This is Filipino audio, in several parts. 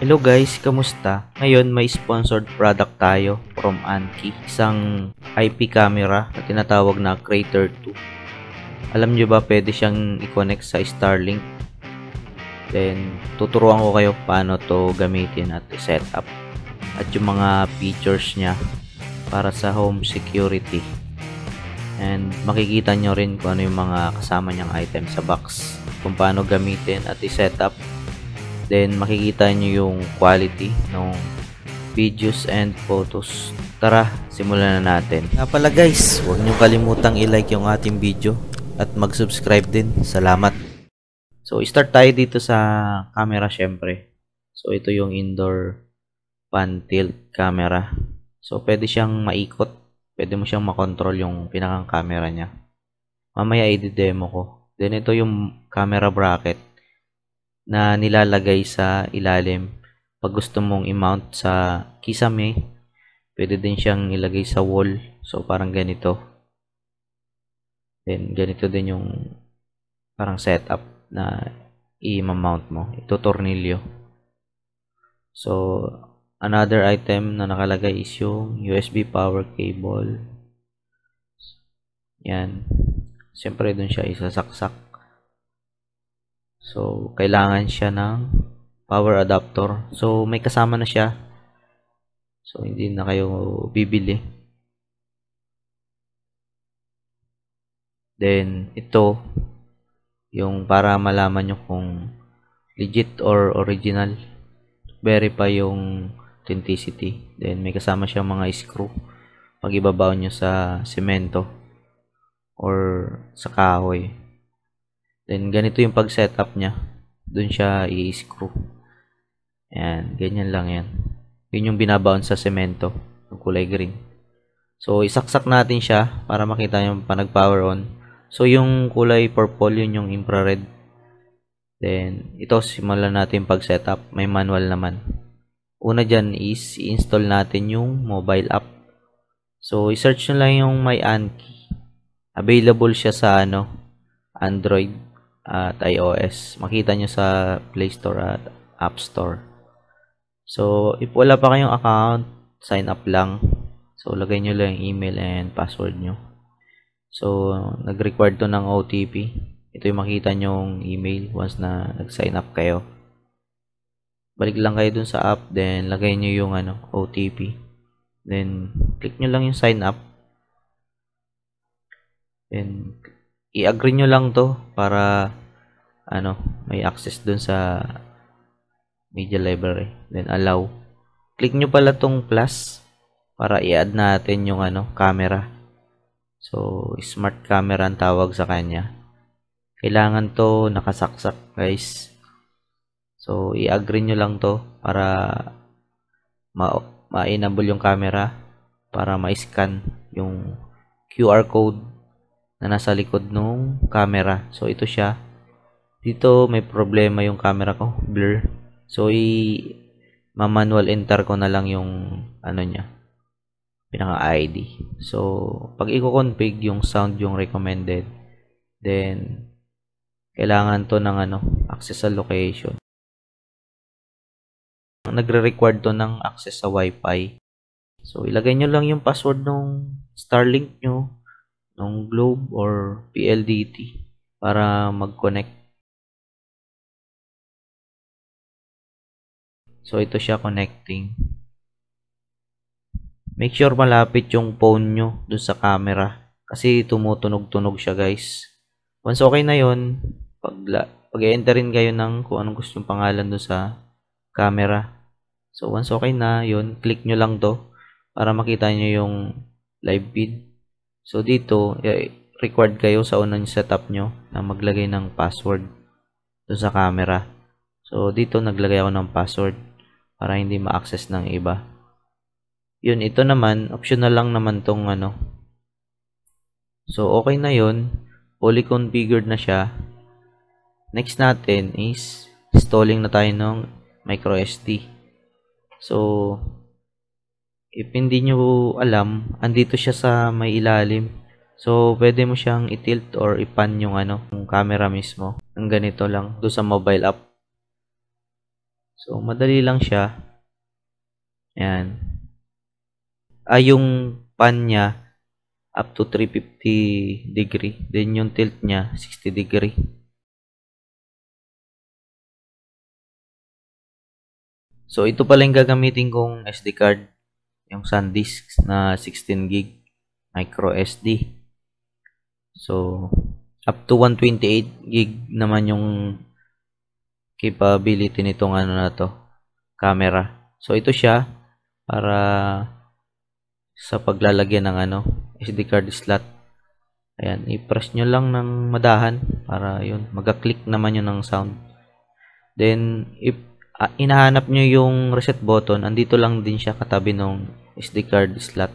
Hello guys, kamusta? Ngayon may sponsored product tayo from Anki, isang IP camera na tinatawag na Crater 2. Alam nyo ba pwede siyang i-connect sa Starlink? Then tuturuan ko kayo paano to gamitin at i-set up at yung mga features niya para sa home security. And makikita nyo rin kung ano yung mga kasama niyang item sa box, kung paano gamitin at i-set up. Then makikita nyo yung quality ng videos and photos. Tara, simulan na natin. Nga pala guys, huwag nyo kalimutang i-like yung ating video at mag-subscribe din. Salamat. So start tayo dito sa camera syempre. So ito yung indoor pan tilt camera. So pwede siyang maikot. Pwede mo siyang makontrol yung pinakang camera niya. Mamaya i-demo ko. Then ito yung camera bracket na nilalagay sa ilalim pag gusto mong i-mount sa kisame. Pwede din siyang ilagay sa wall, so parang ganito. Then ganito din yung parang setup na i-mount mo, ito tornilyo. So another item na nakalagay is yung USB power cable. Yan, siyempre dun siya isasaksak. So, kailangan siya ng power adapter. So, may kasama na siya. So, hindi na kayo bibili. Then, ito, yung para malaman nyo kung legit or original. Verify yung authenticity. Then, may kasama siya mga screw. Pag ibabaw nyo sa semento or sa kahoy. Then, ganito yung pag-setup niya. Doon siya i-screw. Ayan, ganyan lang yan. Yun yung binabaon sa semento. Yung kulay green. So, isaksak natin siya para makita yung panag-power on. So, yung kulay purple, yun yung infrared. Then, ito, simulan natin pag-setup. May manual naman. Una dyan is, i-install natin yung mobile app. So, i-search nyo lang yung My Anki. Available siya sa Android at iOS. Makita nyo sa Play Store at App Store. So, if wala pa kayong account, sign up lang. So, lagay nyo lang yung email and password nyo. So, nag-require to ng OTP. Ito yung makita nyong email once na nag-sign up kayo. Balik lang kayo dun sa app, then lagay nyo yung OTP. Then, click nyo lang yung sign up. Then, i-agree nyo lang to para may access dun sa media library. Then allow. Click nyo pala tong plus para i-add natin yung camera. So smart camera ang tawag sa kanya. Kailangan to nakasaksak guys. So i-agree nyo lang to para ma-enable yung camera, para ma-scan yung QR code na nasa likod ng camera. So ito siya. Dito may problema yung camera ko, blur. So ma-manual enter ko na lang yung niya, pinaka ID. So pag i-config yung sound yung recommended, then kailangan to ng access sa location. Nagre-require to ng access sa Wi-Fi. So ilagay nyo lang yung password ng Starlink nyo, ng Globe or PLDT para mag-connect. So ito siya connecting. Make sure malapit yung phone nyo dun sa camera kasi tumutunog-tunog siya guys. Once okay na yun, pag-enterin kayo ng kung anong gusto yung pangalan dun sa camera. So once okay na yun, click nyo lang to para makita nyo yung live feed. So dito, required kayo sa unang setup nyo na maglagay ng password dun sa camera. So dito naglagay ako ng password para hindi ma-access ng iba. Yun, ito naman, optional lang naman tong So, okay na yun. Fully configured na siya. Next natin is installing na tayo ng microSD. So, if hindi nyo alam, andito siya sa may ilalim. So, pwede mo siyang i-tilt or i-pan yung yung camera mismo. Ang ganito lang, do sa mobile app. So, madali lang siya. Ayan. Yung pan niya, up to 350 degree. Then, yung tilt niya, 60 degree. So, ito pala yung gagamitin kong SD card. Yung SanDisk na 16 gig micro SD. So, up to 128 gig naman yung capability nitong ano na to, camera. So, ito siya para sa paglalagyan ng ano, SD card slot. Ayan, i-press nyo lang ng madahan para yun, mag-click naman yun ng sound. Then, if inahanap nyo yung reset button, andito lang din siya katabi ng SD card slot.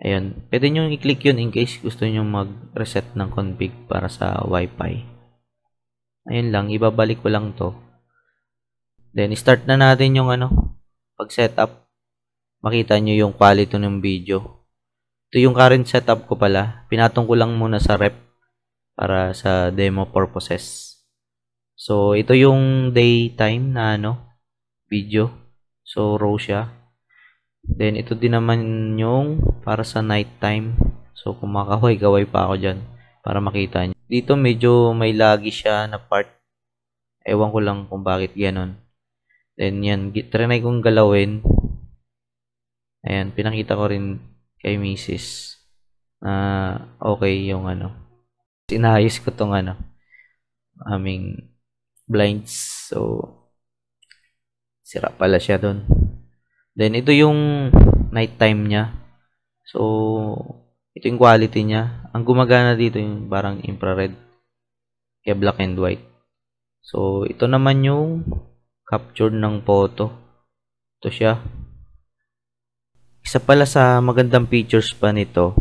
Ayan, pwede nyo i-click yun in case gusto nyo mag-reset ng config para sa Wi-Fi. Ayun lang, ibabalik ko lang to. Then, start na natin yung ano, pag-setup. Makita nyo yung quality ng video. Ito yung current setup ko pala. Pinatong ko lang muna sa rep para sa demo purposes. So, ito yung daytime na ano, video. So, raw siya. Then, ito din naman yung para sa nighttime. So, kumakaway-kaway pa ako dyan para makita nyo. Dito, medyo may laggy siya na part. Ewan ko lang kung bakit ganon. Then, yan. Trinay kong galawin. Ayan, pinakita ko rin kay Mrs. Okay yung ano. Sinayos ko tong ano, aming blinds. So, sira pala siya doon. Then, ito yung nighttime niya. So, ito yung quality niya. Ang gumagana dito yung parang infrared. Kaya black and white. So, ito naman yung capture ng photo. Ito siya. Isa pala sa magandang features pa nito,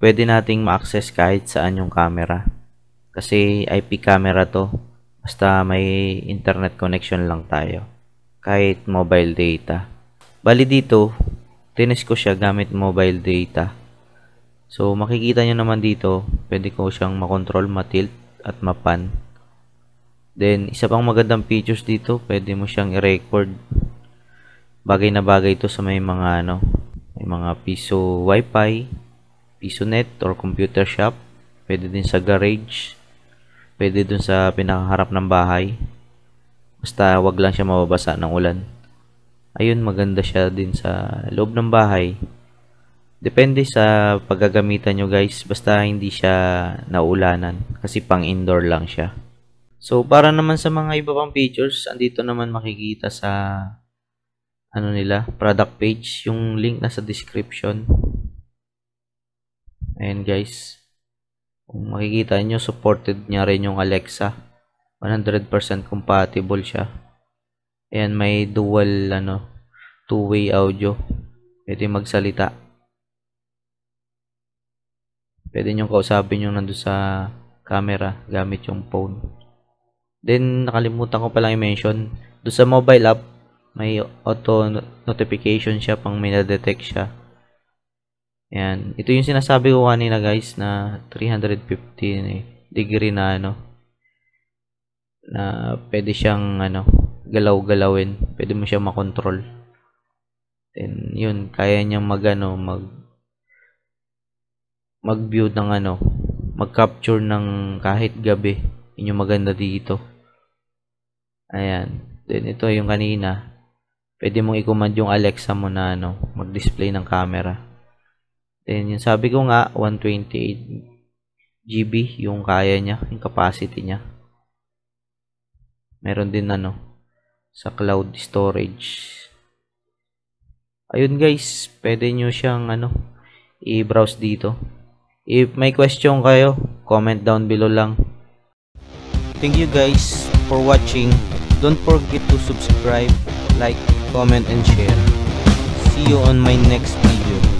pwede nating ma-access kahit saan yung camera. Kasi IP camera to. Basta may internet connection lang tayo. Kahit mobile data. Bali dito, tinis ko siya gamit mobile data. So, makikita nyo naman dito, pwede ko siyang makontrol, matilt, at mapan. Then, isa pang magandang features dito, pwede mo siyang i-record. Bagay na bagay ito sa may mga ano, may mga piso wifi, piso net, or computer shop. Pwede din sa garage. Pwede dun sa pinakaharap ng bahay. Basta wag lang siya mababasa ng ulan. Ayun, maganda siya din sa loob ng bahay. Depende sa paggagamitan nyo guys. Basta hindi siya naulanan. Kasi pang indoor lang siya. So, para naman sa mga iba pang features, andito naman makikita sa ano nila, product page. Yung link nasa description. Ayan guys. Kung makikita nyo, supported niya rin yung Alexa. 100% compatible siya. Ayan, may dual, ano, two-way audio. Pwede magsalita. Pwede nyo kausapin yung nandun sa camera gamit yung phone. Then, nakalimutan ko palang i-mention. Doon sa mobile app, may auto notification siya pang may na-detect siya. Ayan. Ito yung sinasabi ko kanina guys na 350 degree na ano. Na pwede siyang ano, galaw-galawin. Pwede mo siyang makontrol. Then, yun. Kaya niyang mag-view ng ano, mag-capture ng kahit gabi. Yun yung maganda dito. Ayan. Then, ito yung kanina. Pwede mong i-command yung Alexa mo na ano, mag-display ng camera. Then, yung sabi ko nga, 128 GB yung kaya niya, yung capacity niya. Meron din ano, sa cloud storage. Ayun guys, pwede nyo siyang ano, i-browse dito. If may question kayo, comment down below lang. Thank you guys for watching. Don't forget to subscribe, like, comment, and share. See you on my next video.